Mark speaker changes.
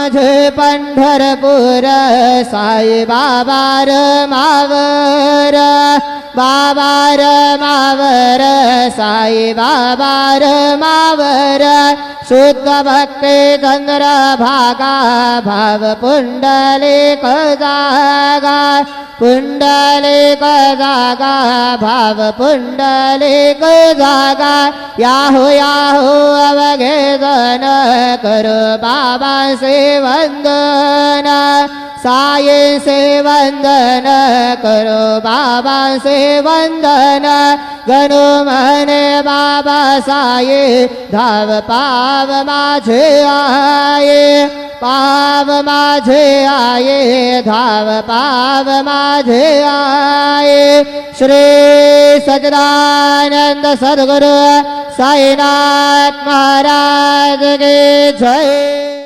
Speaker 1: माझे पंढरपूर साई बाबा मावर बाबा मावर साई बाबा मावर शुद्ध भक्ती चंद्र भागा भाव पुंडलिक जागा पुंडलिक जागा भाव पुंडलिक जागा याहू याहू अवघे जन करो बाबा से वंदन साये से वंदन करो बाबा से वंदन गणो मने बाबा साये धाव पाव माझे आये पाव माझे आये धाव पाव माझे आये श्री सच्चिदानंद सद्गुरु साईनाथ महाराज की जय।